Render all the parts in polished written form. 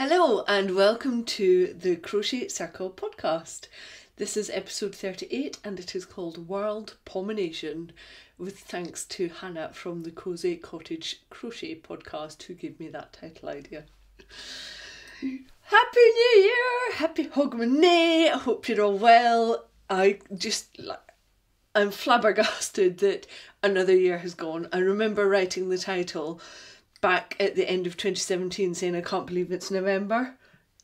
Hello and welcome to the Crochet Circle podcast. This is episode 38 and it is called World Pomination, with thanks to Hannah from the Cozy Cottage Crochet podcast who gave me that title idea. Happy New Year! Happy Hogmanay! I hope you're all well. I'm flabbergasted that another year has gone. I remember writing the title back at the end of 2017 saying I can't believe it's November.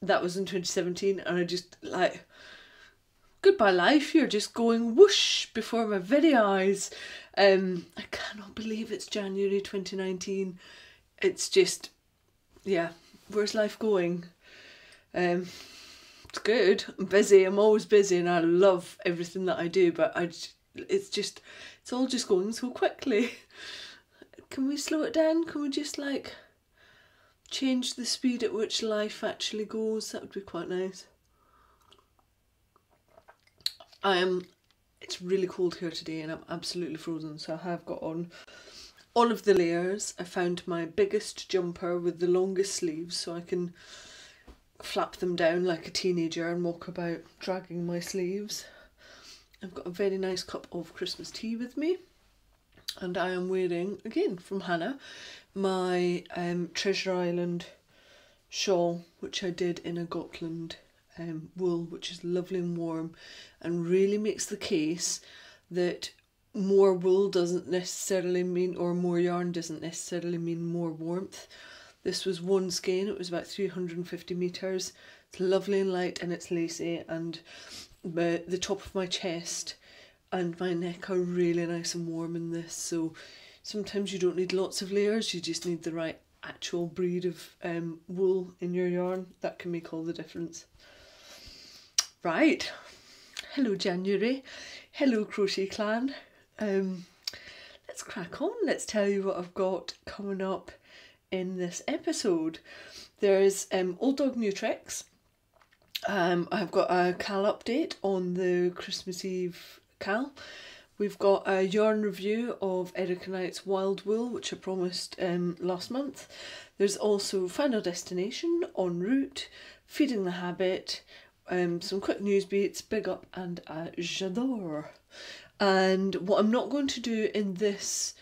That was in 2017 and I just goodbye life, you're just going whoosh before my very eyes. I cannot believe it's January 2019. It's just, where's life going? It's good. I'm busy. I'm always busy and I love everything that I do, but it's all just going so quickly. Can we slow it down? Can we just change the speed at which life actually goes? That would be quite nice. It's really cold here today and I'm absolutely frozen, so I have got on all of the layers. I found my biggest jumper with the longest sleeves so I can flap them down like a teenager and walk about dragging my sleeves. I've got a very nice cup of Christmas tea with me. And I am wearing, again from Hannah, my Treasure Island shawl, which I did in a Gotland wool, which is lovely and warm and really makes the case that more wool doesn't necessarily mean, or more yarn doesn't necessarily mean more warmth. This was one skein, it was about 350 metres. It's lovely and light and it's lacy, and the top of my chest and my neck are really nice and warm in this, so sometimes you don't need lots of layers, you just need the right actual breed of wool in your yarn. That can make all the difference. Right, hello January, hello Crochet Clan. Let's crack on, let's tell you what I've got coming up in this episode. There's Old Dog New Tricks. I've got a Cal update on the Christmas Eve Cal. We've got a yarn review of Erica Knight's Wild Wool, which I promised last month. There's also Final Destination, En Route, Feeding the Habit, some quick news beats, Big Up and J'adore. And what I'm not going to do in this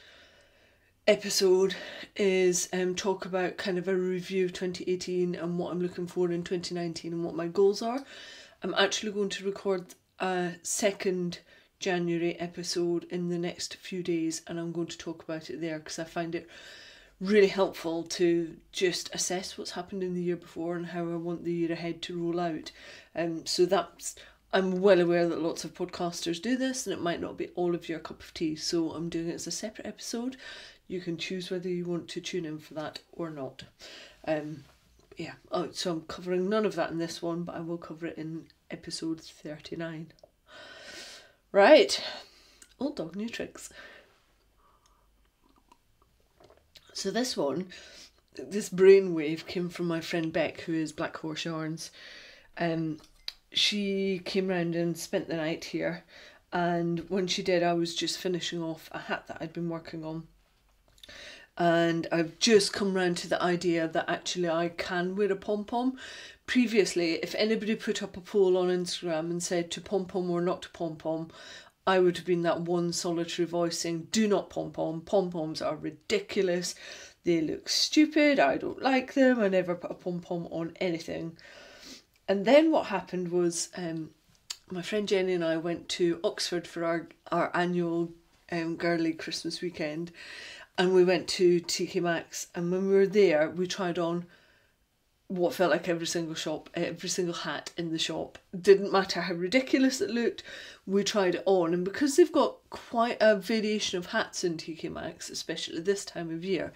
episode is talk about kind of a review of 2018 and what I'm looking for in 2019 and what my goals are. I'm actually going to record a second January episode in the next few days and I'm going to talk about it there because I find it really helpful to just assess what's happened in the year before and how I want the year ahead to roll out. I'm well aware that lots of podcasters do this and it might not be all of your cup of tea, so I'm doing it as a separate episode. You can choose whether you want to tune in for that or not. So I'm covering none of that in this one, but I will cover it in episode 39. Right, Old Dog New Tricks. So this brainwave came from my friend Beck, who is Black Horse Yarns. She came round and spent the night here, and when she did I was just finishing off a hat that I'd been working on. And I've just come round to the idea that actually I can wear a pom-pom. Previously, if anybody put up a poll on Instagram and said to pom-pom or not to pom-pom, I would have been that one solitary voice saying, do not pom-pom. Pom-poms are ridiculous. They look stupid. I don't like them. I never put a pom-pom on anything. And then what happened was my friend Jenny and I went to Oxford for our annual girly Christmas weekend. And we went to TK Maxx, and when we were there, we tried on what felt like every single hat in the shop. Didn't matter how ridiculous it looked, we tried it on. And because they've got quite a variation of hats in TK Maxx, especially this time of year,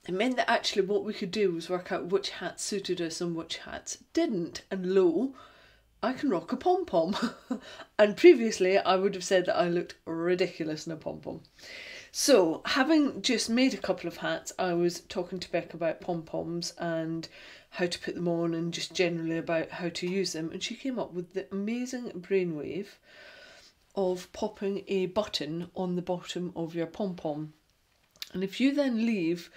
it meant that actually what we could do was work out which hats suited us and which hats didn't. And lo, I can rock a pom-pom. And previously I would have said that I looked ridiculous in a pom-pom. So, having just made a couple of hats, I was talking to Beck about pom-poms and how to put them on and just generally about how to use them. And she came up with the amazing brainwave of popping a button on the bottom of your pom-pom. And if you then leave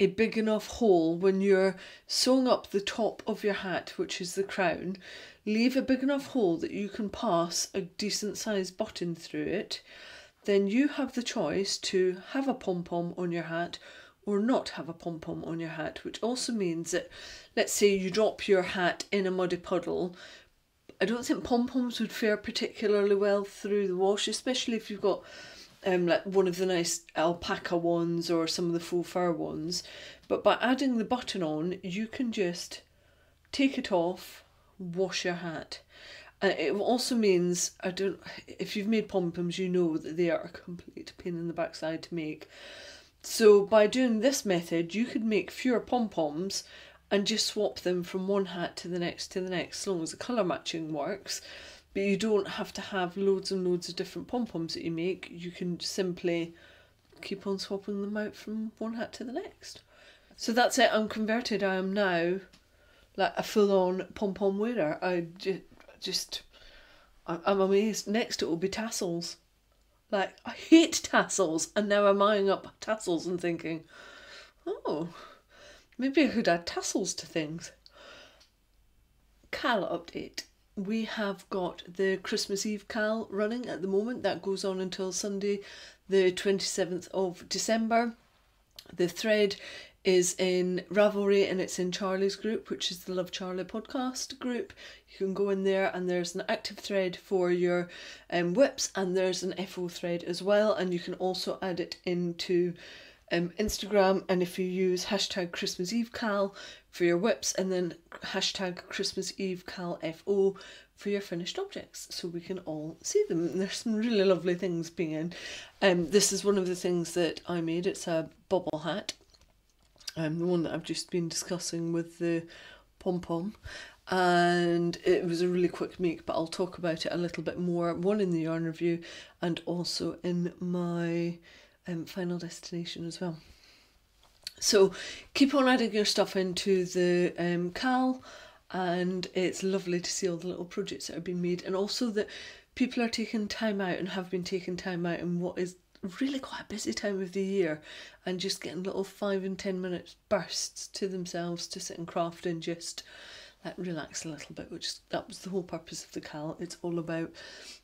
a big enough hole when you're sewing up the top of your hat, which is the crown. Leave a big enough hole that you can pass a decent sized button through it. Then you have the choice to have a pom-pom on your hat or not have a pom-pom on your hat, which also means that, let's say you drop your hat in a muddy puddle. I don't think pom-poms would fare particularly well through the wash, especially if you've got like one of the nice alpaca ones or some of the faux fur ones. But by adding the button on, you can just take it off, wash your hat. And it also means, if you've made pom-poms, you know that they are a complete pain in the backside to make. So by doing this method, you could make fewer pom-poms and just swap them from one hat to the next, as long as the colour matching works. But you don't have to have loads and loads of different pom-poms that you make. You can simply keep on swapping them out from one hat to the next. So that's it, I'm converted. I am now like a full-on pom-pom wearer. I'm amazed. Next it will be tassels. Like, I hate tassels, and now I'm eyeing up tassels and thinking, oh, maybe I could add tassels to things. Cal update. We have got the Christmas Eve Cal running at the moment. That goes on until Sunday, the 27th of December. The thread is in Ravelry and it's in Charlie's group, which is the Love Charlie podcast group. You can go in there and there's an active thread for your whips, and there's an FO thread as well, and you can also add it into Instagram, and if you use hashtag Christmas Eve Cal for your whips and then hashtag Christmas Eve Cal FO for your finished objects, so we can all see them. And there's some really lovely things being in. This is one of the things that I made. It's a bobble hat. The one that I've just been discussing with the pom-pom, and it was a really quick make, but I'll talk about it a little bit more, one in the yarn review and also in my final destination as well. So keep on adding your stuff into the Cal, and it's lovely to see all the little projects that are being made, and also that people are taking time out and have been taking time out in what is really quite a busy time of the year, and just getting little 5 and 10 minute bursts to themselves to sit and craft and just like relax a little bit, that was the whole purpose of the Cal. It's all about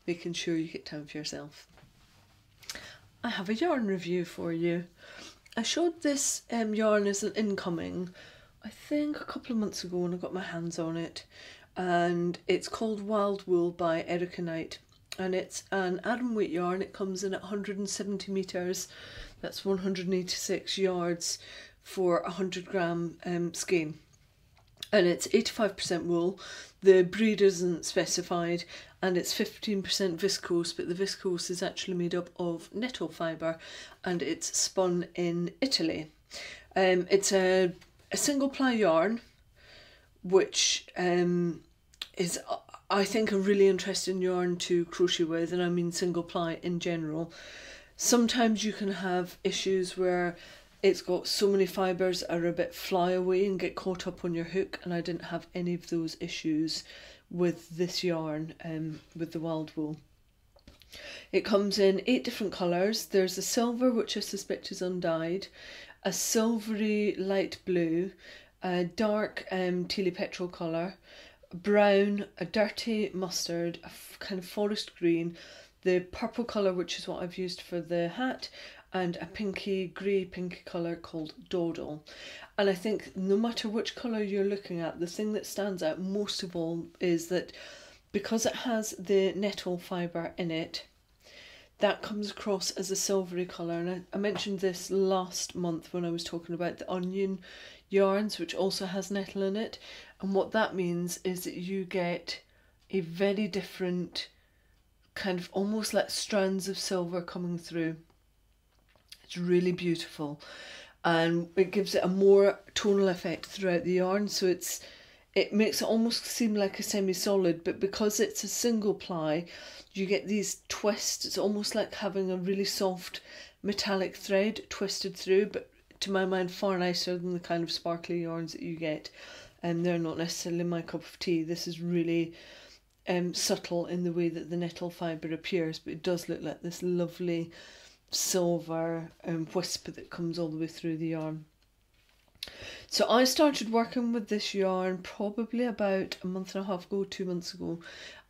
making sure you get time for yourself. I have a yarn review for you. I showed this yarn as an incoming, I think a couple of months ago when I got my hands on it, and it's called Wild Wool by Erica Knight. And it's an Atom weight yarn. It comes in at 170 metres, that's 186 yards for 100 gram skein. And it's 85% wool, the breed isn't specified, and it's 15% viscose, but the viscose is actually made up of nettle fibre, and it's spun in Italy. It's a single ply yarn, which is, I think, a really interesting yarn to crochet with, and I mean single ply in general. Sometimes you can have issues where it's got so many fibres that are a bit flyaway and get caught up on your hook, and I didn't have any of those issues with this yarn, with the Wild Wool. It comes in 8 different colours. There's a silver, which I suspect is undyed, a silvery light blue, a dark tealy petrol colour, brown, a dirty mustard, a kind of forest green, the purple colour, which is what I've used for the hat, and a pinky grey pinky colour called Dawdle. And I think no matter which colour you're looking at, the thing that stands out most of all is that because it has the nettle fibre in it, that comes across as a silvery colour. And I mentioned this last month when I was talking about the onion yarns, which also has nettle in it, and what that means is that you get a very different kind of almost like strands of silver coming through. It's really beautiful, and it gives it a more tonal effect throughout the yarn, so it makes it almost seem like a semi-solid, but because it's a single ply you get these twists. It's almost like having a really soft metallic thread twisted through, but to my mind far nicer than the kind of sparkly yarns that you get, and they're not necessarily my cup of tea. This is really subtle in the way that the nettle fibre appears, but it does look like this lovely silver wisp that comes all the way through the yarn. So I started working with this yarn probably about a month and a half ago, 2 months ago,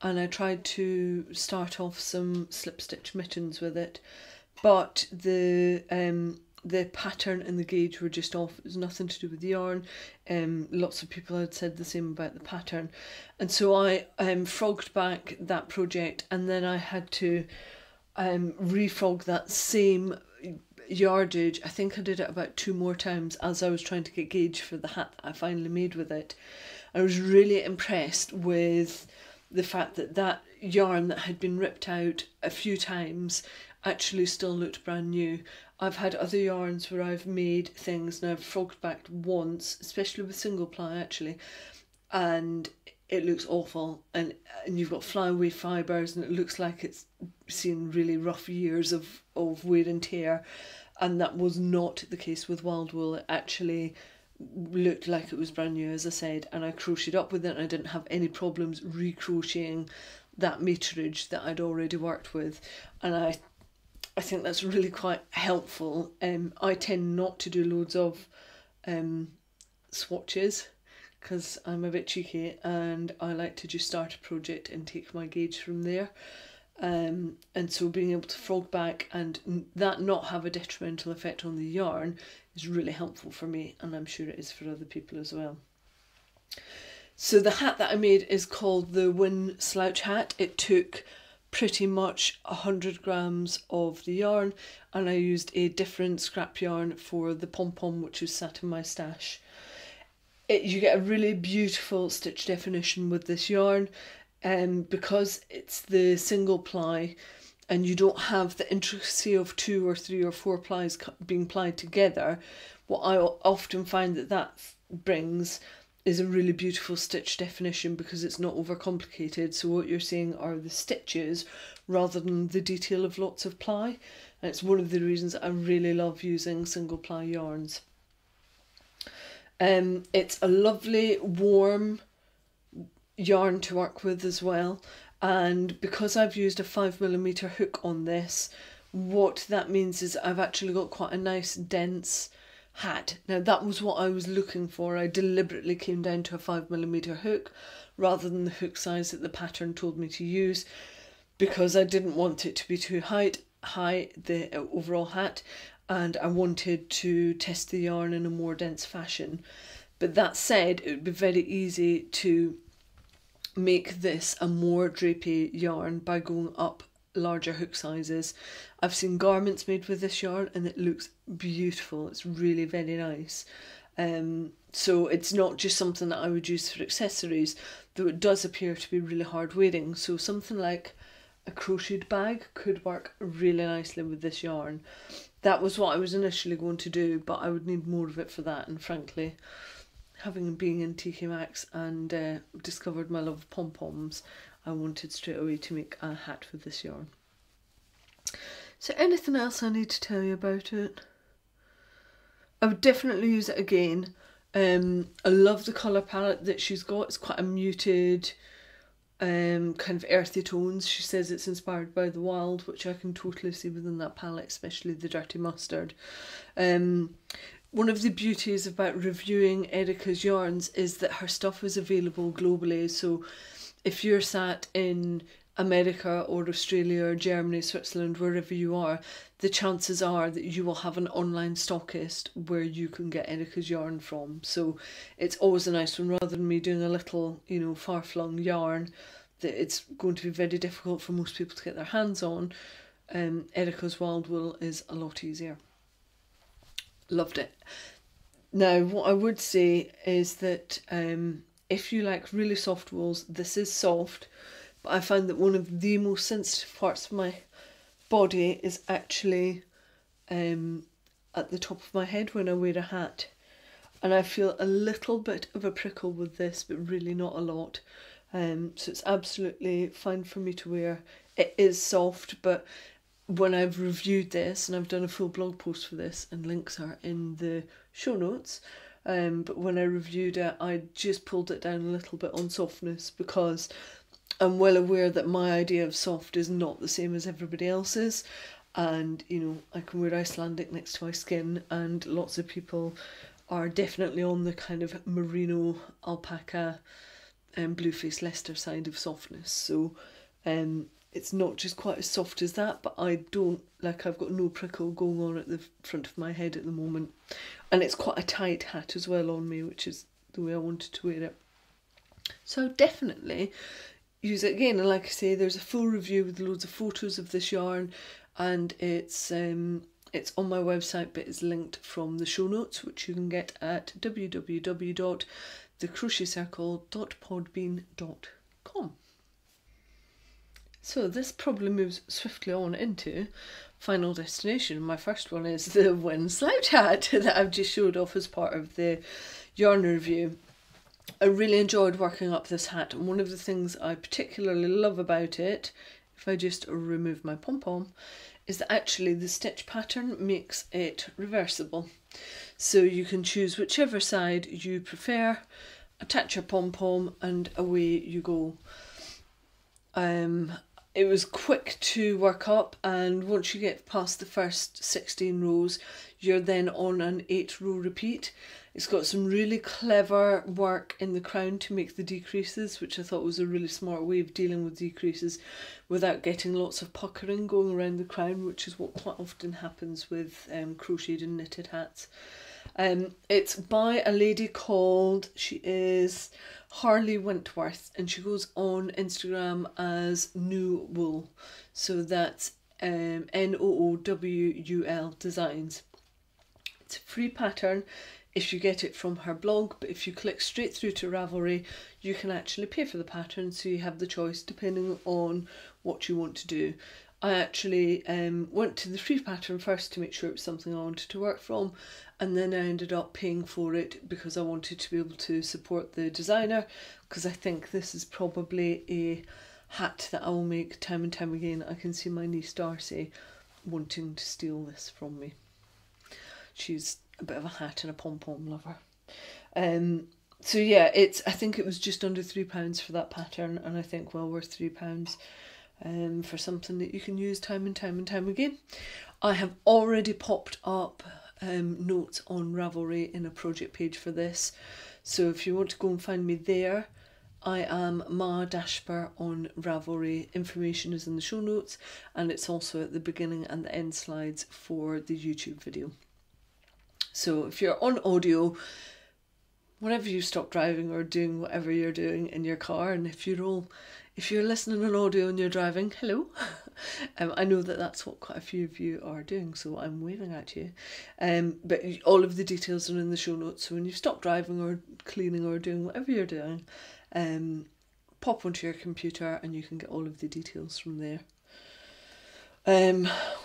and I tried to start off some slip stitch mittens with it, but the pattern and the gauge were just off. It was nothing to do with the yarn. Lots of people had said the same about the pattern, and so I frogged back that project, and then I had to refrog that same yardage. I think I did it about 2 more times as I was trying to get gauge for the hat that I finally made with it. I was really impressed with the fact that that yarn that had been ripped out a few times actually still looked brand new. I've had other yarns where I've made things and I've frogged back once, especially with single ply actually, and it looks awful, and you've got flyaway fibres and it looks like it's seen really rough years of wear and tear, and that was not the case with wild wool. It actually looked like it was brand new, as I said, and I crocheted up with it and I didn't have any problems recrocheting that meterage that I'd already worked with, and I think that's really quite helpful. I tend not to do loads of swatches because I'm a bit cheeky and I like to just start a project and take my gauge from there. And so being able to frog back and that not have a detrimental effect on the yarn is really helpful for me, and I'm sure it is for other people as well. So the hat that I made is called the Win Slouch Hat. It took pretty much 100 grams of the yarn, and I used a different scrap yarn for the pom-pom which was sat in my stash. You get a really beautiful stitch definition with this yarn, because it's the single ply and you don't have the intricacy of 2 or 3 or 4 plies being plied together. What I often find that brings is a really beautiful stitch definition because it's not overcomplicated. So what you're seeing are the stitches rather than the detail of lots of ply, and it's one of the reasons I really love using single ply yarns. It's a lovely warm yarn to work with as well, and because I've used a 5mm hook on this, what that means is I've actually got quite a nice dense hat. Now that was what I was looking for. I deliberately came down to a 5mm hook rather than the hook size that the pattern told me to use, because I didn't want it to be too high, the overall hat, and I wanted to test the yarn in a more dense fashion. But that said, it would be very easy to make this a more drapey yarn by going up larger hook sizes. I've seen garments made with this yarn and it looks beautiful. It's really very nice. So it's not just something that I would use for accessories, though it does appear to be really hard wearing. So something like a crocheted bag could work really nicely with this yarn. That was what I was initially going to do, but I would need more of it for that, and frankly, having been in TK Maxx and discovered my love of pom-poms, I wanted straight away to make a hat with this yarn. So anything else I need to tell you about it? I would definitely use it again. I love the colour palette that she's got. It's quite a muted, kind of earthy tones. She says it's inspired by the wild, which I can totally see within that palette, especially the dirty mustard. One of the beauties about reviewing Erica's yarns is that her stuff is available globally. So if you're sat in America or Australia or Germany, Switzerland, wherever you are, the chances are that you will have an online stockist where you can get Erica's yarn from. So it's always a nice one, rather than me doing a little, far-flung yarn that it's going to be very difficult for most people to get their hands on. Erica's wild wool is a lot easier. Loved it. Now, what I would say is that if you like really soft wools, this is soft, but I find that one of the most sensitive parts of my body is actually at the top of my head when I wear a hat, and I feel a little bit of a prickle with this, but really not a lot. So it's absolutely fine for me to wear. It is soft, but when I've reviewed this, and I've done a full blog post for this, and links are in the show notes, but when I reviewed it, I just pulled it down a little bit on softness, because I'm well aware that my idea of soft is not the same as everybody else's, and I can wear Icelandic next to my skin, and lots of people are definitely on the kind of merino, alpaca and Blueface Leicester side of softness. So it's not just quite as soft as that, but I've got no prickle going on at the front of my head at the moment. And it's quite a tight hat as well on me, which is the way I wanted to wear it. So definitely use it again. And like I say, there's a full review with loads of photos of this yarn, and it's on my website, but it's linked from the show notes, which you can get at www.thecrochetcircle.podbean.com. So this probably moves swiftly on into final destination. My first one is the wind slouch hat that I've just showed off as part of the yarn review. I really enjoyed working up this hat, and one of the things I particularly love about it, if I just remove my pom-pom, is that actually the stitch pattern makes it reversible. So you can choose whichever side you prefer, attach your pom-pom, and away you go. It was quick to work up, and once you get past the first 16 rows, you're then on an 8-row repeat. It's got some really clever work in the crown to make the decreases, which I thought was a really smart way of dealing with decreases without getting lots of puckering going around the crown, which is what quite often happens with crocheted and knitted hats. It's by a lady called, she is Harley Wentworth, and she goes on Instagram as New Wool. So that's NOOWUL Designs. It's a free pattern if you get it from her blog, but if you click straight through to Ravelry, you can actually pay for the pattern, so you have the choice depending on what you want to do. I actually went to the free pattern first to make sure it was something I wanted to work from, and then I ended up paying for it because I wanted to be able to support the designer, because I think this is probably a hat that I will make time and time again. I can see my niece Darcy wanting to steal this from me. She's a bit of a hat and a pom-pom lover. So yeah, I think it was just under £3 for that pattern, and I think well worth £3 for something that you can use time and time and time again. I have already popped up notes on Ravelry in a project page for this, so if you want to go and find me there, I am Ma Dashper on Ravelry. Information is in the show notes, and it's also at the beginning and the end slides for the YouTube video. So if you're on audio, whenever you stop driving or doing whatever you're doing in your car, and if you're listening on audio and you're driving, hello. I know that that's what quite a few of you are doing, so I'm waving at you. But all of the details are in the show notes, so when you stop driving or cleaning or doing whatever you're doing, pop onto your computer and you can get all of the details from there.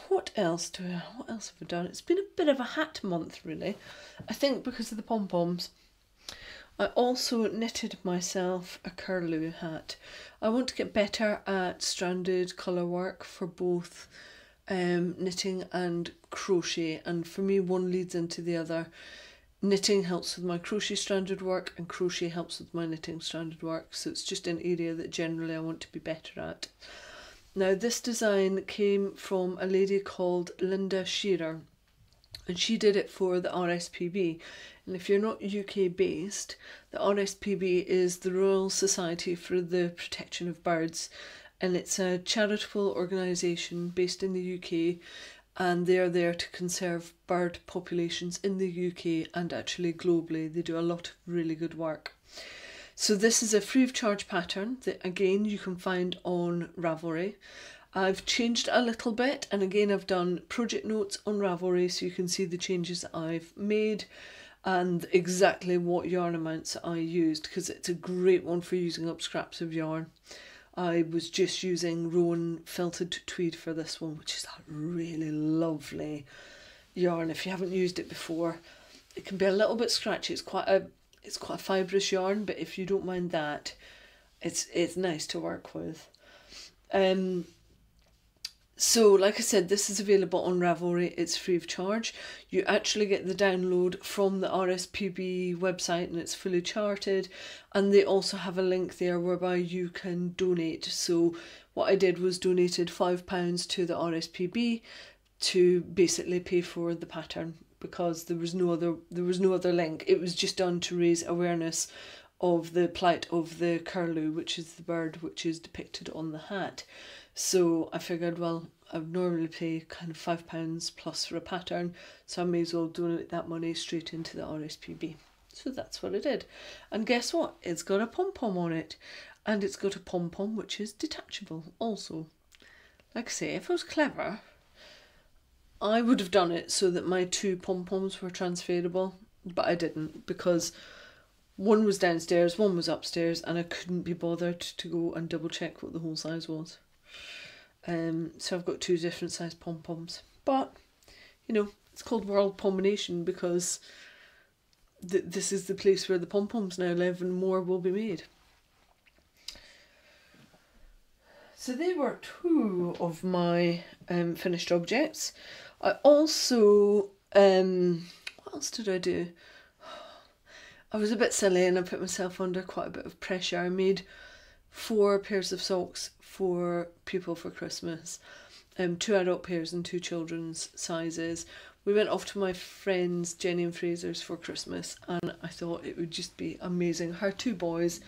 What else have I done? It's been a bit of a hat month, really. I think because of the pom-poms. I also knitted myself a curlew hat. I want to get better at stranded colour work for both knitting and crochet, and for me one leads into the other. Knitting helps with my crochet stranded work, and crochet helps with my knitting stranded work, so it's just an area that generally I want to be better at. Now this design came from a lady called Linda Shearer, and she did it for the RSPB. And if you're not UK based, the RSPB is the Royal Society for the Protection of Birds, and it's a charitable organisation based in the UK, and they're there to conserve bird populations in the UK and actually globally. They do a lot of really good work. So this is a free of charge pattern that again you can find on Ravelry. I've changed a little bit, and again I've done project notes on Ravelry so you can see the changes that I've made and exactly what yarn amounts I used, because it's a great one for using up scraps of yarn. I was just using Rowan Felted Tweed for this one, which is a really lovely yarn. If you haven't used it before, it can be a little bit scratchy. It's quite a fibrous yarn, but if you don't mind that, it's nice to work with. So like I said, this is available on Ravelry. It's free of charge. You actually get the download from the RSPB website, and it's fully charted, and they also have a link there whereby you can donate. So what I did was donated £5 to the RSPB to basically pay for the pattern, because there was no other link. It was just done to raise awareness of the plight of the curlew, which is the bird which is depicted on the hat. So I figured, well, I would normally pay kind of £5 plus for a pattern, so I may as well donate that money straight into the RSPB. So that's what I did. And guess what? It's got a pom-pom on it. And it's got a pom-pom which is detachable also. Like I say, if I was clever, I would have done it so that my 2 pom-poms were transferable, but I didn't, because one was downstairs, one was upstairs, and I couldn't be bothered to go and double check what the whole size was. So I've got 2 different size pom-poms. But, you know, it's called World Pomination because this is the place where the pom-poms now live, and more will be made. So they were 2 of my finished objects. I also, what else did I do? I was a bit silly and I put myself under quite a bit of pressure. I made 4 pairs of socks for people for Christmas. 2 adult pairs and 2 children's sizes. We went off to my friends Jenny and Fraser's for Christmas, and I thought it would just be amazing. Her 2 boys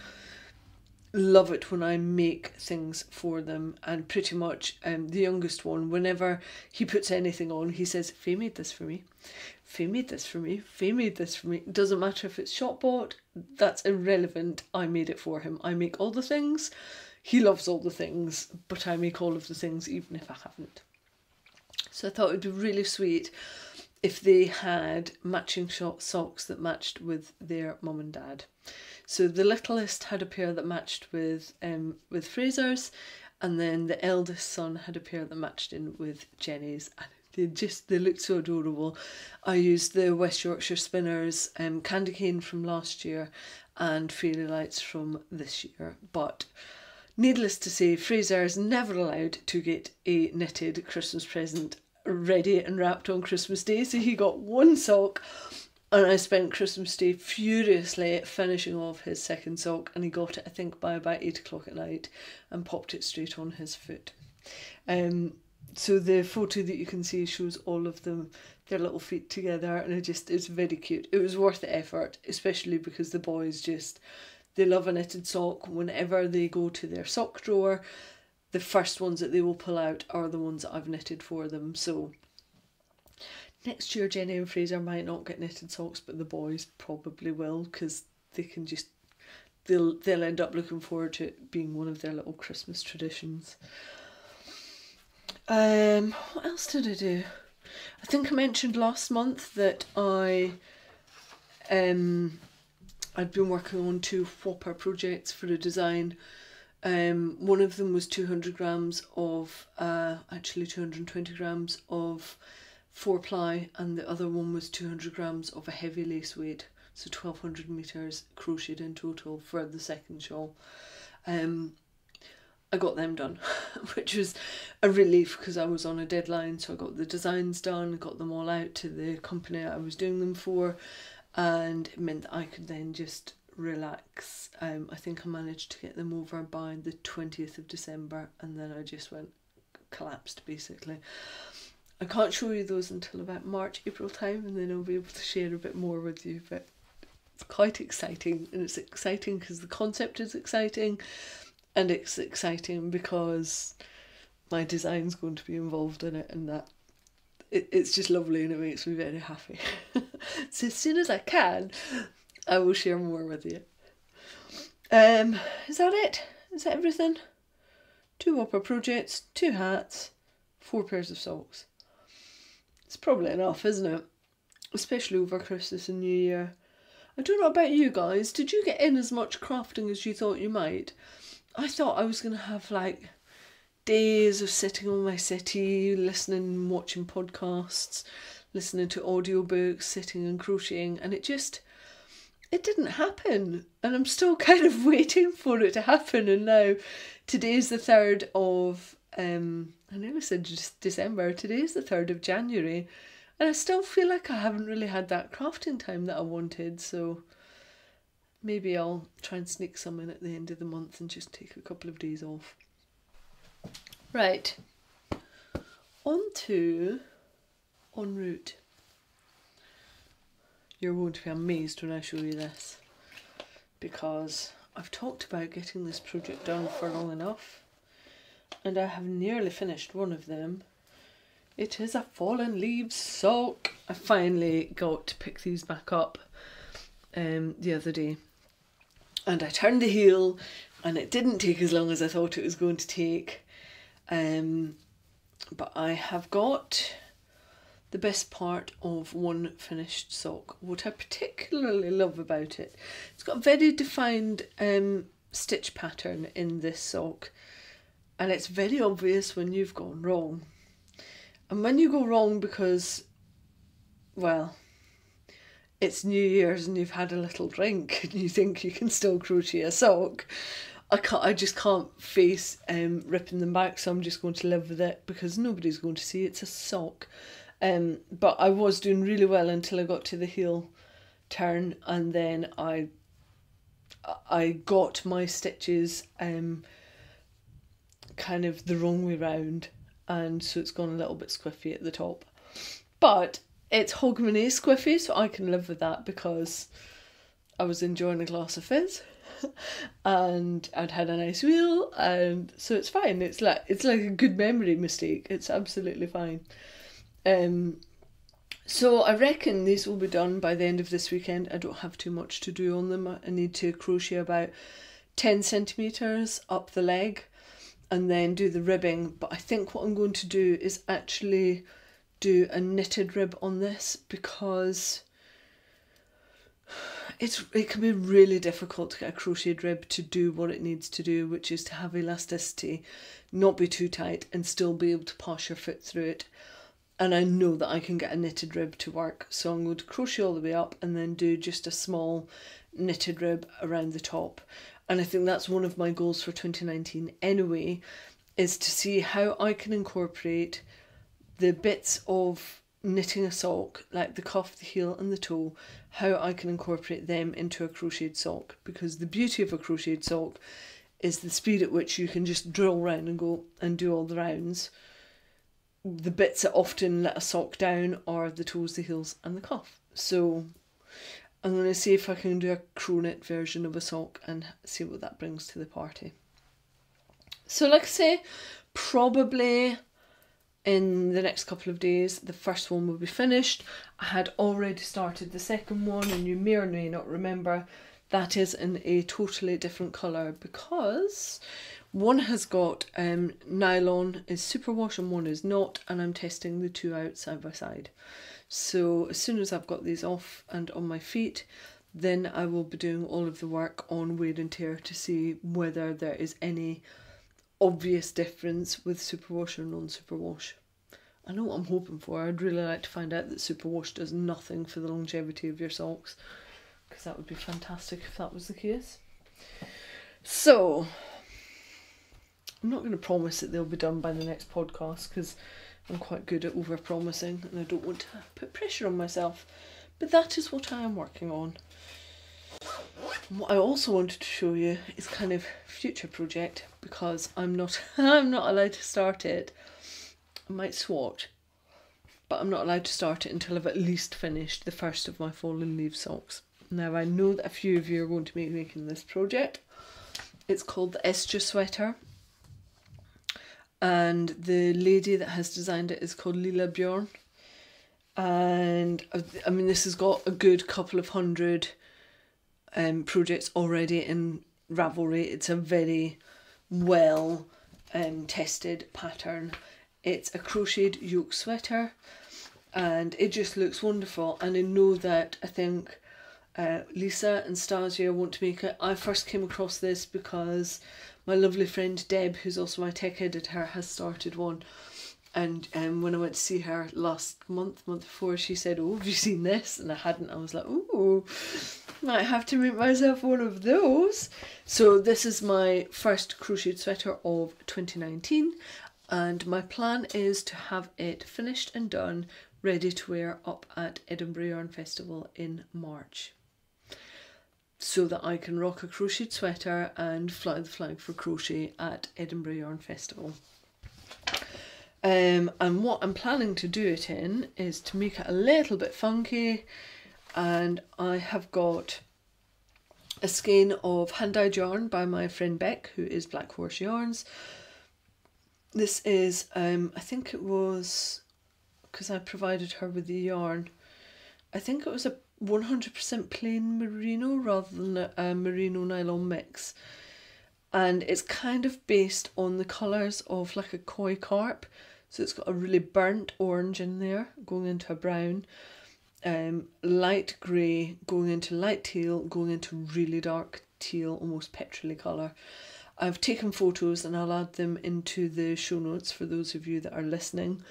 love it when I make things for them, and pretty much the youngest one, whenever he puts anything on, he says, "Faye made this for me, Faye made this for me, Faye made this for me." It doesn't matter if it's shop bought, that's irrelevant. I made it for him. I make all the things. He loves all the things, but I make all of the things even if I haven't. So I thought it would be really sweet if they had matching socks that matched with their mum and dad. So the littlest had a pair that matched with Fraser's, and then the eldest son had a pair that matched in with Jenny's. And they looked so adorable. I used the West Yorkshire Spinners candy cane from last year and fairy lights from this year. But needless to say, Fraser is never allowed to get a knitted Christmas present ready and wrapped on Christmas Day, so he got 1 sock, and I spent Christmas Day furiously finishing off his 2nd sock, and he got it, I think, by about 8 o'clock at night and popped it straight on his foot. So the photo that you can see shows all of them, their little feet together, and it's very cute. It was worth the effort, especially because the boys they love a knitted sock. Whenever they go to their sock drawer, the first ones that they will pull out are the ones that I've knitted for them. So next year Jenny and Fraser might not get knitted socks, but the boys probably will, because they can they'll end up looking forward to it being one of their little Christmas traditions. What else did I do? I think I mentioned last month that I'd been working on 2 whopper projects for a design. One of them was 200 grams of, actually 220 grams of 4-ply, and the other one was 200 grams of a heavy lace weight, so 1200 meters crocheted in total for the 2nd shawl. I got them done, which was a relief because I was on a deadline, so I got the designs done, got them all out to the company I was doing them for, and it meant that I could then just relax. I think I managed to get them over by the 20th of December, and then I just collapsed basically. I can't show you those until about March, April time, and then I'll be able to share a bit more with you, but it's quite exciting, and it's exciting because the concept is exciting, and it's exciting because my design's going to be involved in it, and that it's just lovely, and it makes me very happy. So as soon as I can, I will share more with you. Is that it? Is that everything? 2 whopper projects, 2 hats, 4 pairs of socks. It's probably enough, isn't it? Especially over Christmas and New Year. I don't know about you guys. Did you get in as much crafting as you thought you might? I thought I was going to have like days of sitting on my settee, listening and watching podcasts, listening to audiobooks, sitting and crocheting, and it didn't happen, and I'm still kind of waiting for it to happen. And now today's the 3rd of I nearly said December. Today's the 3rd of January, and I still feel like I haven't really had that crafting time that I wanted, so maybe I'll try and sneak some in at the end of the month and just take a couple of days off. Right, on to En route. You're going to be amazed when I show you this, because I've talked about getting this project done for long enough, and I have nearly finished one of them. It is a fallen leaves sock. I finally got to pick these back up the other day, and I turned the heel, and it didn't take as long as I thought it was going to take, but I have got the best part of one finished sock. What I particularly love about it, it's got a very defined stitch pattern in this sock, and it's very obvious when you've gone wrong. And when you go wrong because, well, it's New Year's and you've had a little drink and you think you can still crochet a sock, I just can't face ripping them back, so I'm just going to live with it because nobody's going to see it's a sock. But I was doing really well until I got to the heel turn, and then I got my stitches kind of the wrong way round, and so it's gone a little bit squiffy at the top. But it's Hogmanay squiffy, so I can live with that because I was enjoying a glass of fizz and I'd had a nice meal, and so it's fine. It's like a good memory mistake. It's absolutely fine. So I reckon these will be done by the end of this weekend. I don't have too much to do on them. I need to crochet about 10 centimetres up the leg and then do the ribbing. But I think what I'm going to do is actually do a knitted rib on this, because it can be really difficult to get a crocheted rib to do what it needs to do, which is to have elasticity, not be too tight, and still be able to pass your foot through it. And I know that I can get a knitted rib to work, so I'm going to crochet all the way up and then do just a small knitted rib around the top. And I think that's one of my goals for 2019 anyway, is to see how I can incorporate the bits of knitting a sock, like the cuff, the heel and the toe, how I can incorporate them into a crocheted sock. Because the beauty of a crocheted sock is the speed at which you can just drill round and go and do all the rounds. The bits that often let a sock down are the toes, the heels and the cuff. So I'm going to see if I can do a crow knit version of a sock and see what that brings to the party. So like I say, probably in the next couple of days the first one will be finished. I had already started the second one, and you may or may not remember that is in a totally different colour, because one has got nylon is superwash and one is not, and I'm testing the two out side by side. So as soon as I've got these off and on my feet, then I will be doing all of the work on wear and tear to see whether there is any obvious difference with superwash or non-superwash. I know what I'm hoping for. I'd really like to find out that superwash does nothing for the longevity of your socks, because that would be fantastic if that was the case. So I'm not going to promise that they'll be done by the next podcast, because I'm quite good at over-promising and I don't want to put pressure on myself. But that is what I am working on. And what I also wanted to show you is kind of future project, because I'm not allowed to start it. I might swatch, but I'm not allowed to start it until I've at least finished the first of my fallen leaf socks. Now I know that a few of you are going to be making this project. It's called the Esther Sweater, and the lady that has designed it is called Lila Bjorn. And I mean, this has got a good couple of hundred projects already in Ravelry. It's a very well tested pattern. It's a crocheted yoke sweater, and it just looks wonderful. And I know that I think Lisa and Stasia want to make it. I first came across this because my lovely friend Deb, who's also my tech editor, has started one. And when I went to see her last month before, she said, "Oh, have you seen this?" And I hadn't. I was like, "Oh, might have to make myself one of those." So this is my first crocheted sweater of 2019, and my plan is to have it finished and done, ready to wear up at Edinburgh Yarn Festival in March, so that I can rock a crocheted sweater and fly the flag for crochet at Edinburgh Yarn Festival. And what I'm planning to do it in is to make it a little bit funky, and I have got a skein of hand-dyed yarn by my friend Beck, who is Black Horse Yarns. This is, I think it was, because I provided her with the yarn, I think it was a 100% plain merino rather than a merino nylon mix. And it's kind of based on the colours of like a koi carp. So it's got a really burnt orange in there, going into a brown, light grey, going into light teal, going into really dark teal, almost petrol colour. I've taken photos and I'll add them into the show notes for those of you that are listening.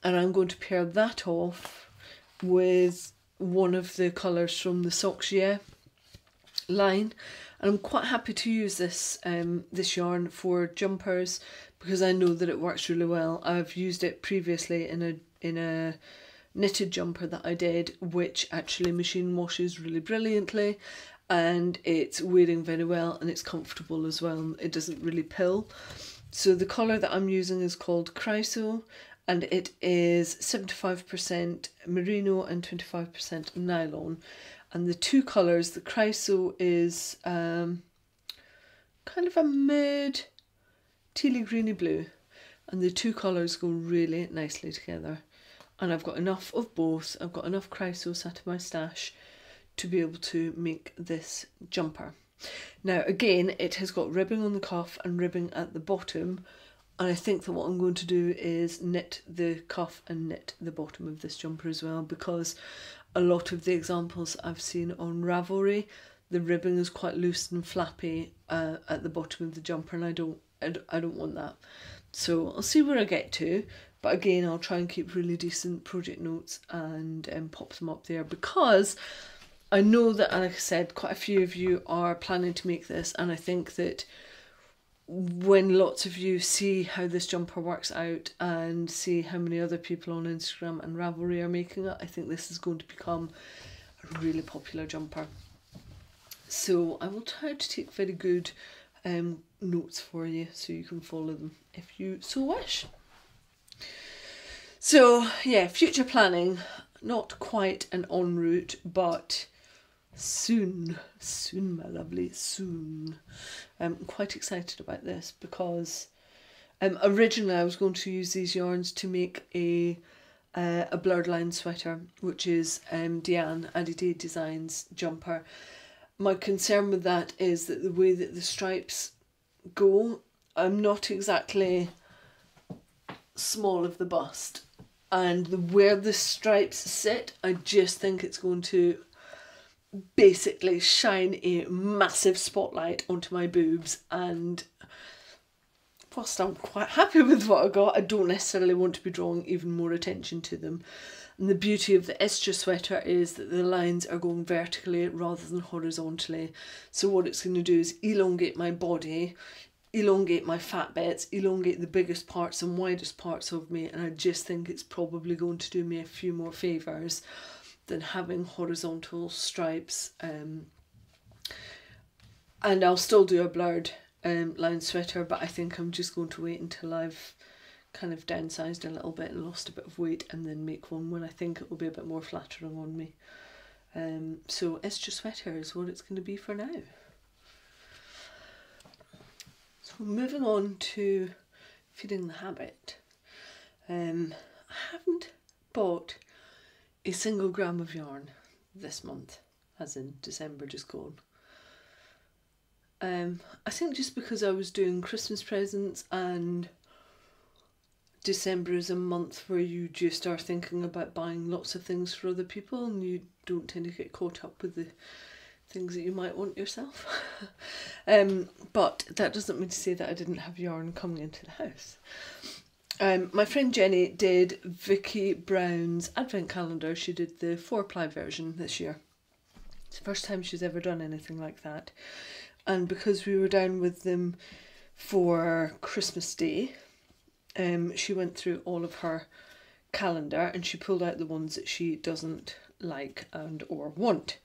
And I'm going to pair that off with one of the colours from the Crochet line. And I'm quite happy to use this this yarn for jumpers because I know that it works really well. I've used it previously in a knitted jumper that I did, which actually machine washes really brilliantly, and it's wearing very well and it's comfortable as well. It doesn't really pill. So the colour that I'm using is called Crochet, and it is 75% merino and 25% nylon. And the two colours, the Crochet is kind of a mid tealy greeny blue, and the two colours go really nicely together. And I've got enough of both. I've got enough Crochet sat in my stash to be able to make this jumper. Now again, it has got ribbing on the cuff and ribbing at the bottom, and I think that what I'm going to do is knit the cuff and knit the bottom of this jumper as well, because a lot of the examples I've seen on Ravelry, the ribbing is quite loose and flappy at the bottom of the jumper, and I don't want that. So I'll see where I get to, but again I'll try and keep really decent project notes and pop them up there, because I know that, like I said, quite a few of you are planning to make this, and I think that when lots of you see how this jumper works out and see how many other people on Instagram and Ravelry are making it, I think this is going to become a really popular jumper. So I will try to take very good notes for you so you can follow them if you so wish. So yeah, future planning, not quite an en route, but soon, my lovely, soon. I'm quite excited about this because originally I was going to use these yarns to make a blurred line sweater, which is Deanne Adide Designs jumper. My concern with that is that the way that the stripes go, I'm not exactly small of the bust, and where the stripes sit, I just think it's going to basically shine a massive spotlight onto my boobs, and whilst I'm quite happy with what I got, I don't necessarily want to be drawing even more attention to them. And the beauty of the Esther Sweater is that the lines are going vertically rather than horizontally, so what it's going to do is elongate my body, elongate my fat bits, elongate the biggest parts and widest parts of me, and I just think it's probably going to do me a few more favours than having horizontal stripes. And I'll still do a blurred line sweater, but I think I'm just going to wait until I've kind of downsized a little bit and lost a bit of weight, and then make one when I think it will be a bit more flattering on me. So Esther Sweater is what it's going to be for now. So moving on to feeding the habit. I haven't bought a single gram of yarn this month, as in December just gone. I think just because I was doing Christmas presents, and December is a month where you just are thinking about buying lots of things for other people, and you don't tend to get caught up with the things that you might want yourself. But that doesn't mean to say that I didn't have yarn coming into the house. My friend Jenny did Vicky Brown's advent calendar. She did the 4-ply version this year. It's the first time she's ever done anything like that. And because we were down with them for Christmas Day, she went through all of her calendar and she pulled out the ones that she doesn't like and or want.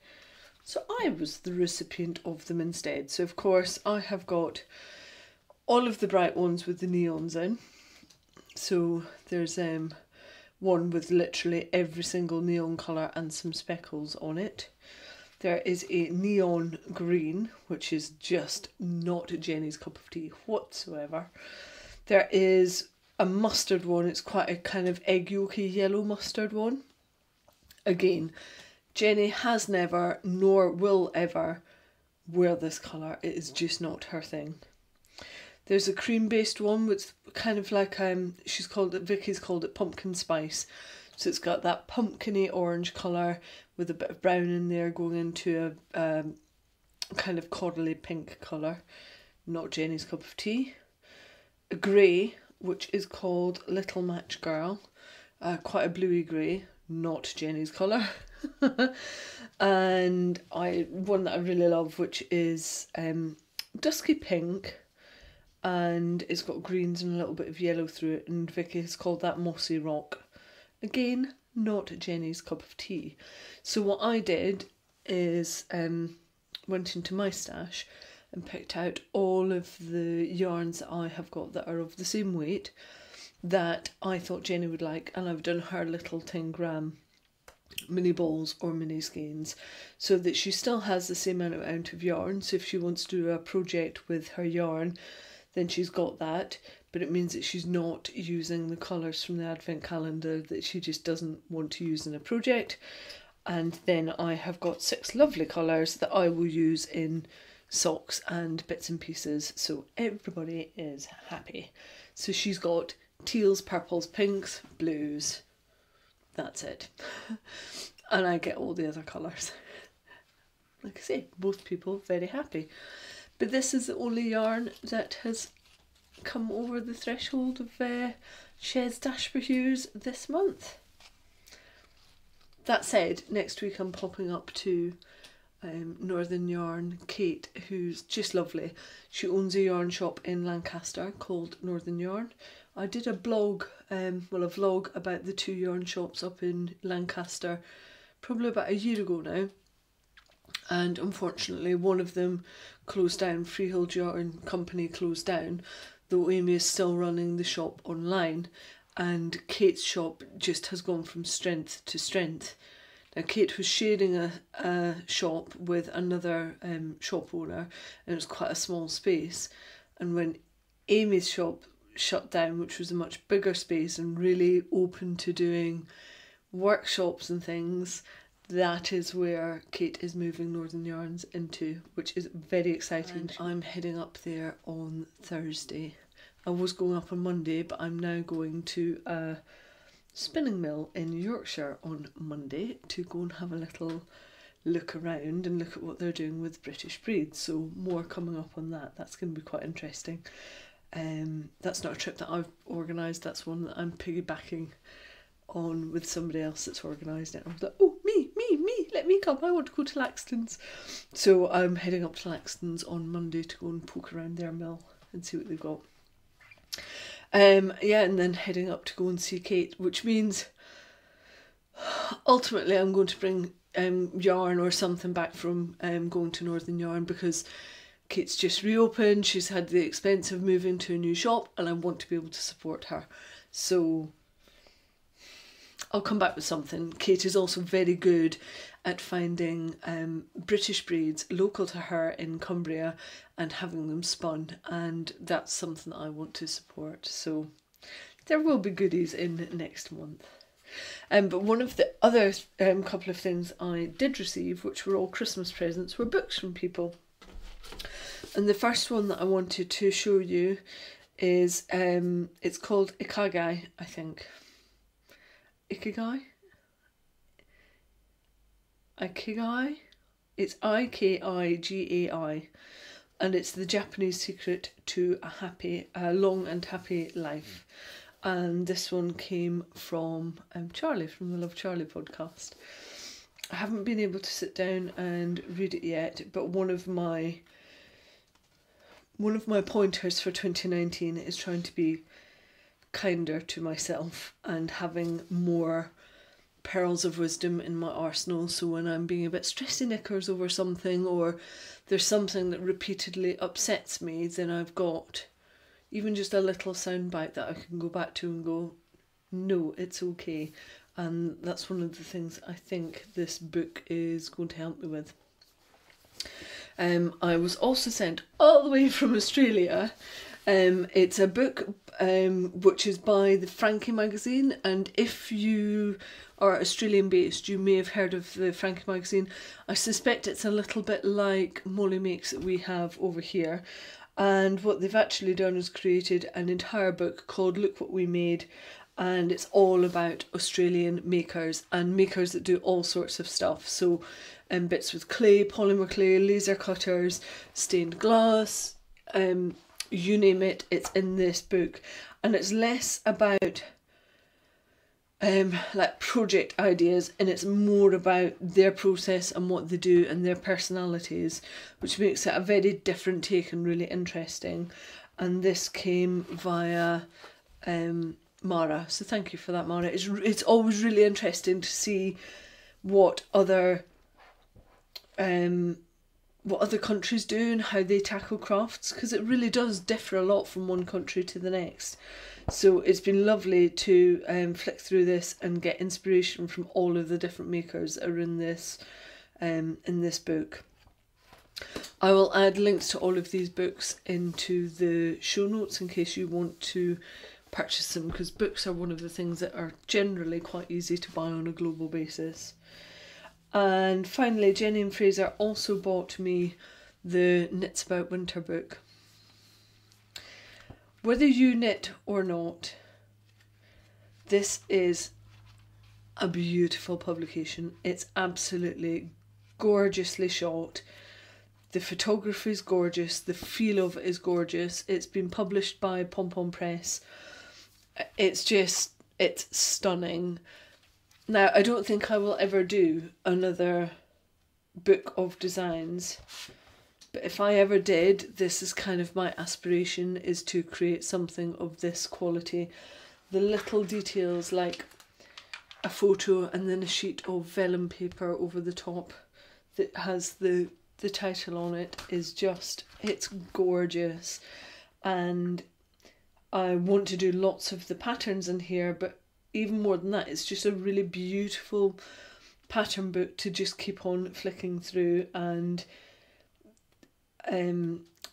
So I was the recipient of them instead. So of course I have got all of the bright ones with the neons in. So there's one with literally every single neon colour and some speckles on it. There is a neon green, which is just not Jenny's cup of tea whatsoever. There is a mustard one. It's quite a kind of egg yolky yellow mustard one. Again, Jenny has never nor will ever wear this colour. It is just not her thing. There's a cream based one with kind of like Vicky's called it pumpkin spice. So it's got that pumpkin-y orange colour with a bit of brown in there going into a kind of corally pink colour. Not Jenny's cup of tea. A grey, which is called Little Match Girl. Quite a bluey grey. Not Jenny's colour. And one that I really love, which is dusky pink, and it's got greens and a little bit of yellow through it, and Vicky has called that Mossy Rock. Again, not Jenny's cup of tea. So what I did is went into my stash and picked out all of the yarns that I have got that are of the same weight that I thought Jenny would like, and I've done her little 10 gram mini balls or mini skeins so that she still has the same amount of yarn. So if she wants to do a project with her yarn, then she's got that, but it means that she's not using the colours from the advent calendar that she just doesn't want to use in a project. And then I have got 6 lovely colours that I will use in socks and bits and pieces, so everybody is happy. So she's got teals, purples, pinks, blues. That's it. And I get all the other colours. Like I say, both people very happy. But this is the only yarn that has come over the threshold of Shez Dashper Hues this month. That said, next week I'm popping up to Northern Yarn. Kate, who's just lovely. She owns a yarn shop in Lancaster called Northern Yarn. I did a blog, a vlog about the 2 yarn shops up in Lancaster probably about a year ago now. And unfortunately one of them closed down. Freehold Yarn Company closed down, though Amy is still running the shop online, and Kate's shop just has gone from strength to strength. Now Kate was sharing a shop with another shop owner, and it was quite a small space, and when Amy's shop shut down, which was a much bigger space and really open to doing workshops and things, that is where Kate is moving Northern Yarns into, which is very exciting. And I'm heading up there on Thursday. I was going up on Monday, but I'm now going to a spinning mill in Yorkshire on Monday to go and have a little look around and look at what they're doing with British breeds. So more coming up on that. That's going to be quite interesting. That's not a trip that I've organised, that's one that I'm piggybacking on with somebody else that's organised it. I was like, oh, me, let me come, I want to go to Laxton's. So I'm heading up to Laxton's on Monday to go and poke around their mill and see what they've got. Yeah, and then heading up to go and see Kate, which means ultimately I'm going to bring yarn or something back from going to Northern Yarn, because Kate's just reopened, she's had the expense of moving to a new shop, and I want to be able to support her. So I'll come back with something. Kate is also very good at finding British breeds local to her in Cumbria and having them spun, and that's something that I want to support. So there will be goodies in next month. But one of the other couple of things I did receive, which were all Christmas presents, were books from people. And the first one that I wanted to show you is, it's called Ikigai, I think. Ikigai? Ikigai? It's Ikigai, and it's the Japanese secret to a long and happy life. And this one came from Charlie from the Love Charlie podcast. I haven't been able to sit down and read it yet, but one of my pointers for 2019 is trying to be kinder to myself and having more pearls of wisdom in my arsenal. So when I'm being a bit stressy knickers over something, or there's something that repeatedly upsets me, then I've got even just a little soundbite that I can go back to and go, no, it's okay. And that's one of the things I think this book is going to help me with. I was also sent all the way from Australia. It's a book which is by the Frankie magazine, and if you are Australian based, you may have heard of the Frankie magazine. I suspect it's a little bit like Molly Makes that we have over here, and what they've actually done is created an entire book called Look What We Made, and it's all about Australian makers and makers that do all sorts of stuff. So bits with clay, polymer clay, laser cutters, stained glass, you name it, it's in this book. And it's less about like project ideas, and it's more about their process and what they do and their personalities, which makes it a very different take and really interesting. And this came via Mara, so thank you for that, Mara. It's always really interesting to see what other countries do and how they tackle crafts, because it really does differ a lot from one country to the next. So it's been lovely to flick through this and get inspiration from all of the different makers that are in this book. I will add links to all of these books into the show notes in case you want to purchase them, because books are one of the things that are generally quite easy to buy on a global basis. And finally, Jenny and Fraser also bought me the Knits About Winter book. Whether you knit or not, this is a beautiful publication. It's absolutely gorgeously shot. The photography is gorgeous. The feel of it is gorgeous. It's been published by Pom Pom Press. It's stunning. Now, I don't think I will ever do another book of designs, but if I ever did, this is kind of my aspiration, is to create something of this quality. The little details, like a photo and then a sheet of vellum paper over the top that has the title on it, is just, it's gorgeous. And I want to do lots of the patterns in here, but even more than that, it's just a really beautiful pattern book to just keep on flicking through and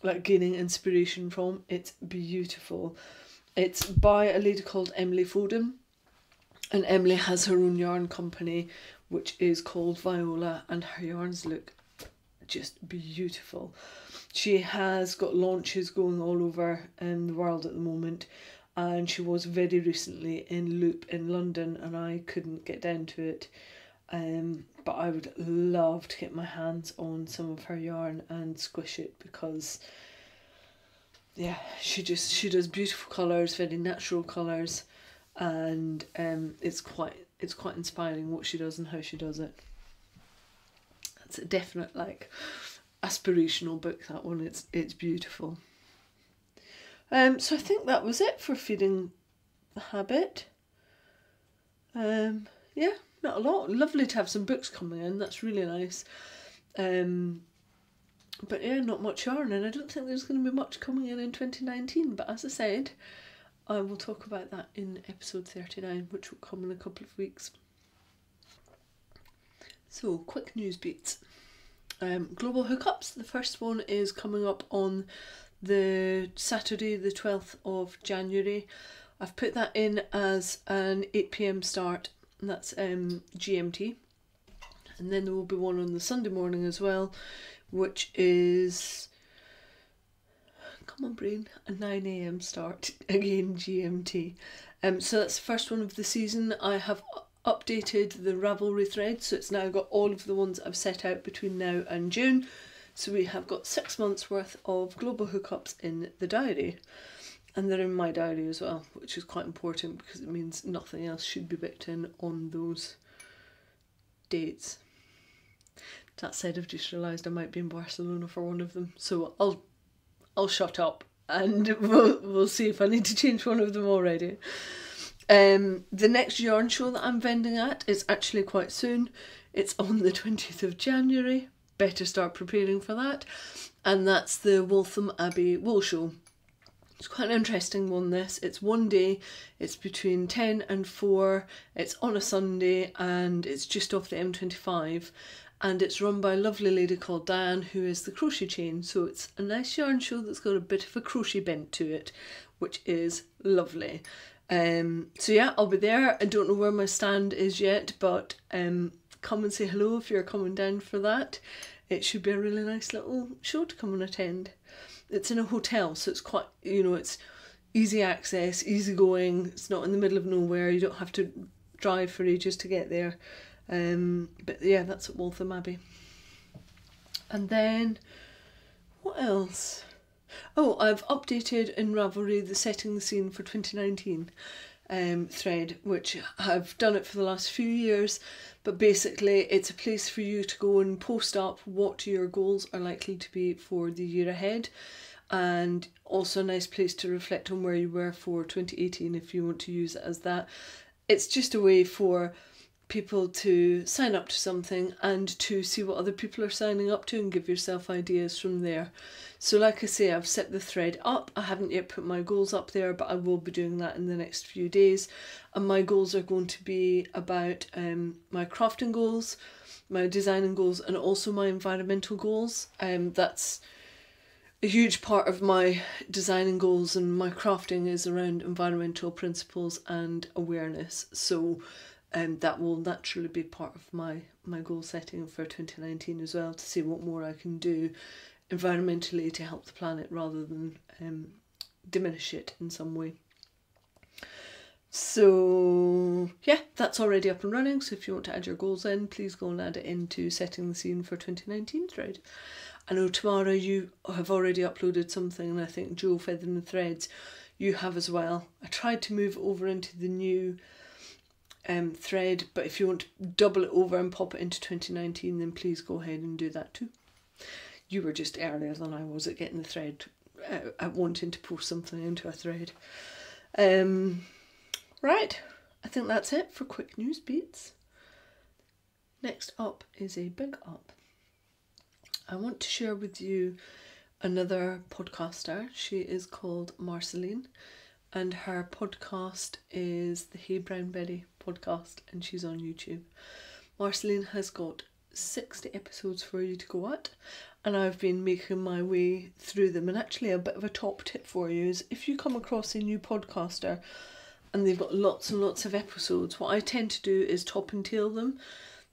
like gaining inspiration from. It's beautiful. It's by a lady called Emily Foden, and Emily has her own yarn company which is called Viola, and her yarns look just beautiful. She has got launches going all over the world at the moment, and she was very recently in Loop in London, and I couldn't get down to it. But I would love to get my hands on some of her yarn and squish it, because yeah, she does beautiful colours, very natural colours, and it's quite inspiring what she does and how she does it. It's a definite like aspirational book, that one. It's beautiful. So I think that was it for Feeding the Habit. Yeah, not a lot. Lovely to have some books coming in, that's really nice. But yeah, not much yarn, and I don't think there's going to be much coming in 2019, but as I said, I will talk about that in episode 39, which will come in a couple of weeks. So, quick news beats. Global Hookups, the first one is coming up on the Saturday the 12th of January. I've put that in as an 8 PM start, and that's GMT. And then there will be one on the Sunday morning as well, which is, come on brain, a 9 AM start, again GMT. So that's the first one of the season. I have updated the Ravelry thread, so it's now got all of the ones I've set out between now and June. So we have got 6 months worth of Global Hookups in the diary, and they're in my diary as well, which is quite important because it means nothing else should be booked in on those dates. That said, I've just realised I might be in Barcelona for one of them, so I'll shut up and we'll see if I need to change one of them already. The next yarn show that I'm vending at is actually quite soon. It's on the 20th of January. Better start preparing for that. And that's the Waltham Abbey Wool Show. It's quite an interesting one, this. It's one day, it's between 10 and 4, it's on a Sunday, and it's just off the M25, and it's run by a lovely lady called Diane, who is the Crochet Chain. So it's a nice yarn show that's got a bit of a crochet bent to it, which is lovely. So yeah, I'll be there. I don't know where my stand is yet, but come and say hello if you're coming down for that. It should be a really nice little show to come and attend. It's in a hotel, so it's quite, you know, it's easy access, easy going. It's not in the middle of nowhere. You don't have to drive for ages to get there. But yeah, that's at Waltham Abbey. And then, what else? Oh, I've updated in Ravelry the Setting the Scene for 2019 thread, which I've done it for the last few years, but basically it's a place for you to go and post up what your goals are likely to be for the year ahead, and also a nice place to reflect on where you were for 2018 if you want to use it as that. It's just a way for people to sign up to something and to see what other people are signing up to and give yourself ideas from there. So like I say, I've set the thread up. I haven't yet put my goals up there, but I will be doing that in the next few days. And my goals are going to be about my crafting goals, my designing goals, and also my environmental goals. That's a huge part of my designing goals, and my crafting is around environmental principles and awareness. So that will naturally be part of my goal setting for 2019 as well, to see what more I can do environmentally to help the planet rather than diminish it in some way. So yeah, that's already up and running. So if you want to add your goals in, please go and add it into Setting the Scene for 2019 thread. I know Tamara, you have already uploaded something, and I think Joe Feather and Threads, you have as well. I tried to move over into the new thread, but if you want to double it over and pop it into 2019, then please go ahead and do that too. You were just earlier than I was at getting the thread, at wanting to post something into a thread. Right, I think that's it for quick news beats. Next up is a big up. I want to share with you another podcaster. She is called Marceline, and her podcast is the Hey Brown Betty podcast, and she's on YouTube. Marceline has got 60 episodes for you to go at, and I've been making my way through them. And actually, a bit of a top tip for you is, if you come across a new podcaster and they've got lots and lots of episodes, what I tend to do is top and tail them.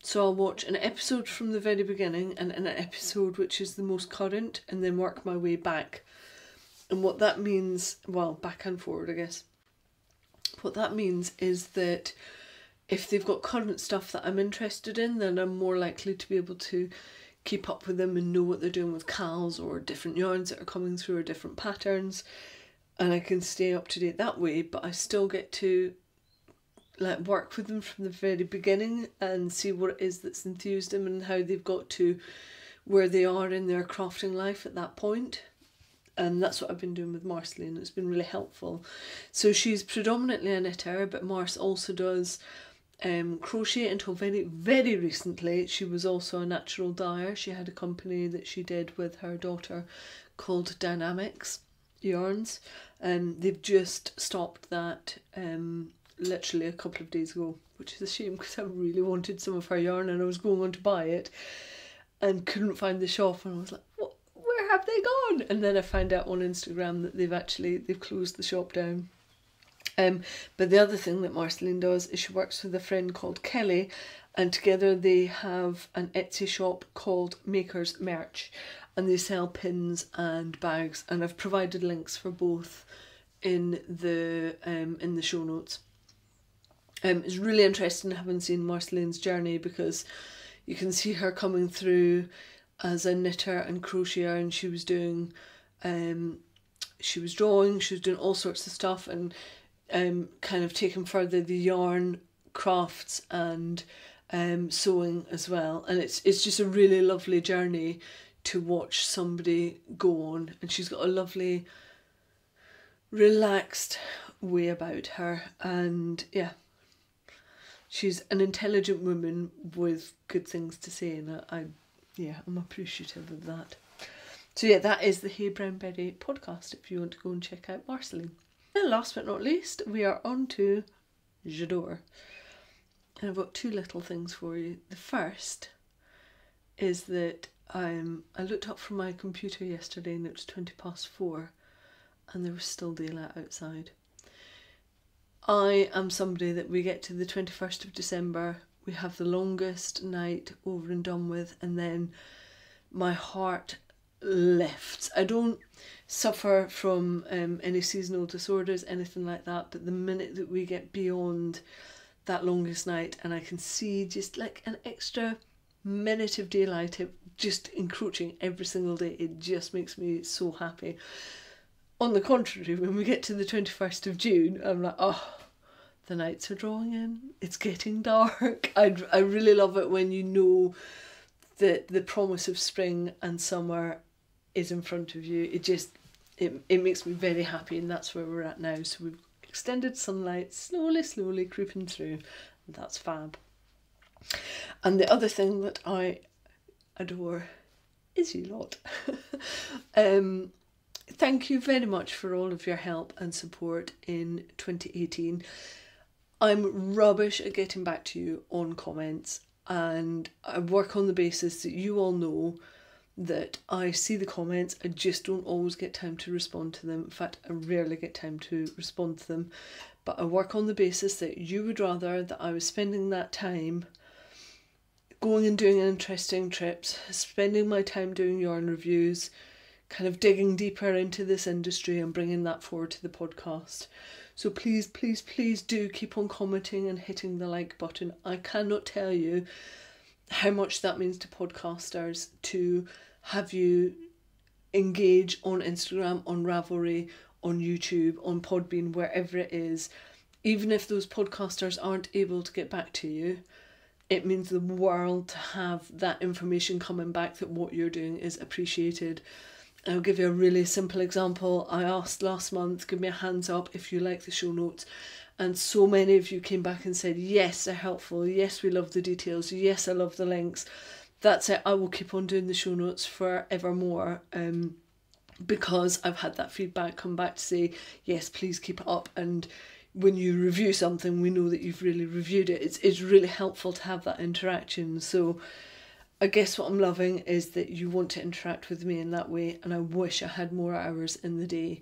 So I'll watch an episode from the very beginning and an episode which is the most current, and then work my way back. And what that means, well, back and forward, I guess. What that means is that if they've got current stuff that I'm interested in, then I'm more likely to be able to keep up with them and know what they're doing with cals or different yarns that are coming through or different patterns. And I can stay up to date that way, but I still get to work with them from the very beginning and see what it is that's enthused them and how they've got to where they are in their crafting life at that point. And that's what I've been doing with Marceline. It's been really helpful. So she's predominantly a knitter, but Marce also does crochet. Until very, very recently, she was also a natural dyer. She had a company that she did with her daughter called Dynamics Yarns. They've just stopped that literally a couple of days ago, which is a shame because I really wanted some of her yarn and I was going on to buy it and couldn't find the shop, and I was like, what? Where have they gone? And then I found out on Instagram that they've closed the shop down. But the other thing that Marceline does is she works with a friend called Kelly, and together they have an Etsy shop called Makers Merch, and they sell pins and bags, and I've provided links for both in the show notes. It's really interesting having seen Marceline's journey, because you can see her coming through as a knitter and crocheter, and she was doing she was drawing, she was doing all sorts of stuff, and kind of taking further the yarn crafts and sewing as well. And it's just a really lovely journey to watch somebody go on, and she's got a lovely relaxed way about her, and yeah, she's an intelligent woman with good things to say, and I'm appreciative of that. So yeah, that is the Hey Brown Berry podcast if you want to go and check out Marceline. And last but not least, we are on to J'adore. And I've got two little things for you. The first is that I looked up from my computer yesterday and it was 4:20 and there was still daylight outside. I am somebody that we get to the 21st of December, we have the longest night over and done with, and then my heart lifts. I don't suffer from any seasonal disorders, anything like that, but the minute that we get beyond that longest night and I can see just like an extra minute of daylight just encroaching every single day, it just makes me so happy. On the contrary, when we get to the 21st of June, I'm like, oh, the nights are drawing in, it's getting dark. I really love it when you know that the promise of spring and summer is in front of you. It makes me very happy, and that's where we're at now. So we've extended sunlight slowly creeping through, and that's fab. And the other thing that I adore is you lot. Thank you very much for all of your help and support in 2018. I'm rubbish at getting back to you on comments, and I work on the basis that you all know that I see the comments, I just don't always get time to respond to them. In fact, I rarely get time to respond to them. But I work on the basis that you would rather that I was spending that time going and doing interesting trips, spending my time doing yarn reviews, kind of digging deeper into this industry and bringing that forward to the podcast. So please do keep on commenting and hitting the like button. I cannot tell you how much that means to podcasters to have you engage on Instagram, on Ravelry, on YouTube, on Podbean, wherever it is. Even if those podcasters aren't able to get back to you, it means the world to have that information coming back that what you're doing is appreciated. I'll give you a really simple example. I asked last month, give me a hands up if you like the show notes. And so many of you came back and said, yes, they're helpful. Yes, we love the details. Yes, I love the links. That's it. I will keep on doing the show notes forevermore. Because I've had that feedback come back to say, yes, please keep it up. And when you review something, we know that you've really reviewed it. It's really helpful to have that interaction. So I guess what I'm loving is that you want to interact with me in that way, and I wish I had more hours in the day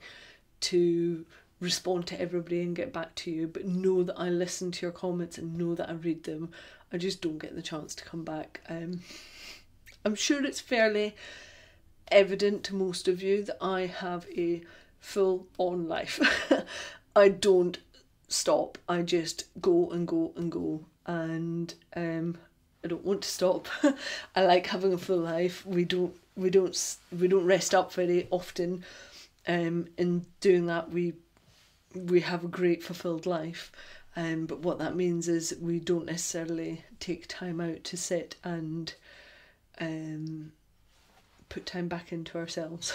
to respond to everybody and get back to you, but know that I listen to your comments and know that I read them. I just don't get the chance to come back. I'm sure it's fairly evident to most of you that I have a full-on life. I don't stop. I just go and go and go, and I don't want to stop. I like having a full life. We don't rest up very often. In doing that, we have a great fulfilled life. But what that means is we don't necessarily take time out to sit and put time back into ourselves.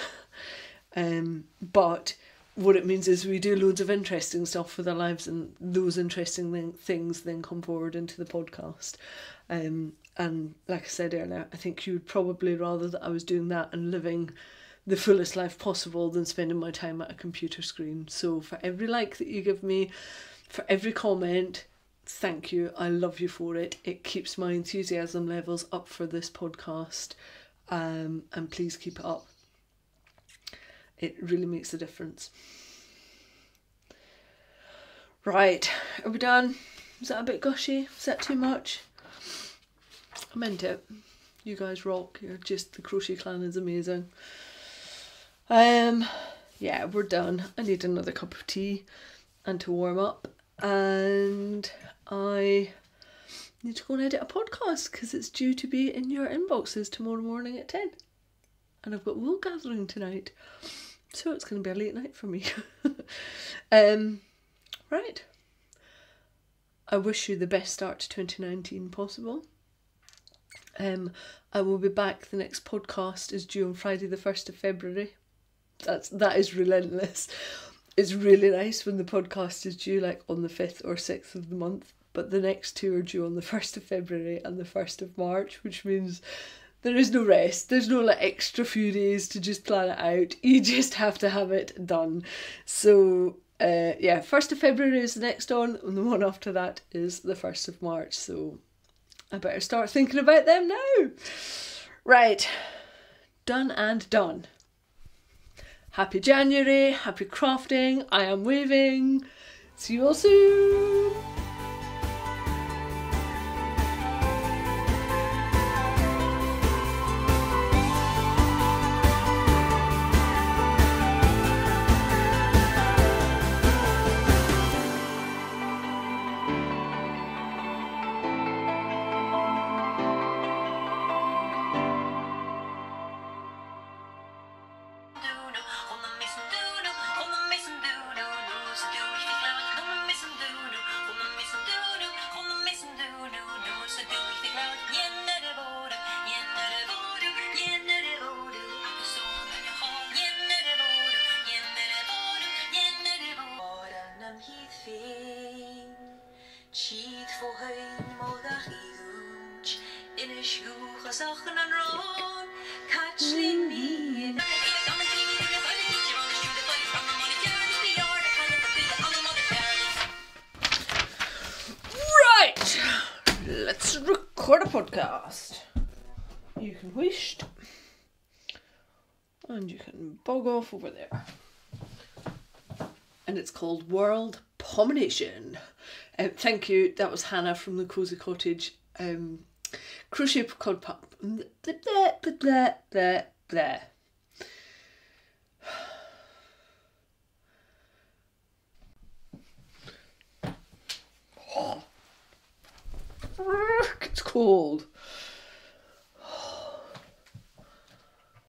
But what it means is we do loads of interesting stuff with our lives, and those interesting things then come forward into the podcast. And like I said earlier, I think you would probably rather that I was doing that and living the fullest life possible than spending my time at a computer screen. So for every like that you give me, for every comment, thank you. I love you for it. It keeps my enthusiasm levels up for this podcast. And please keep it up. It really makes a difference. Right, are we done? Is that a bit gushy? Is that too much? I meant it. You guys rock. You're just, the Crochet Clan is amazing. Yeah, we're done. I need another cup of tea and to warm up, and I need to go and edit a podcast because it's due to be in your inboxes tomorrow morning at 10, and I've got wool gathering tonight, so it's going to be a late night for me. Right, I wish you the best start to 2019 possible. I will be back. The next podcast is due on Friday the 1st of February. That is relentless. It's really nice when the podcast is due like on the 5th or 6th of the month, but the next two are due on the 1st of February and the 1st of March, which means There is no rest. There's no like extra few days to just plan it out. You just have to have it done. So yeah, 1st of February is the next one, and the one after that is the 1st of March. So I better start thinking about them now. Right, done and done. Happy January, happy crafting. I am waving. See you all soon. Right, let's record a podcast. You can wished, and you can bog off over there. And it's called World Pomination. Thank you. That was Hannah from the Cozy Cottage. Crochet cod pup. Blah, blah, blah, blah, blah. Oh. It's cold.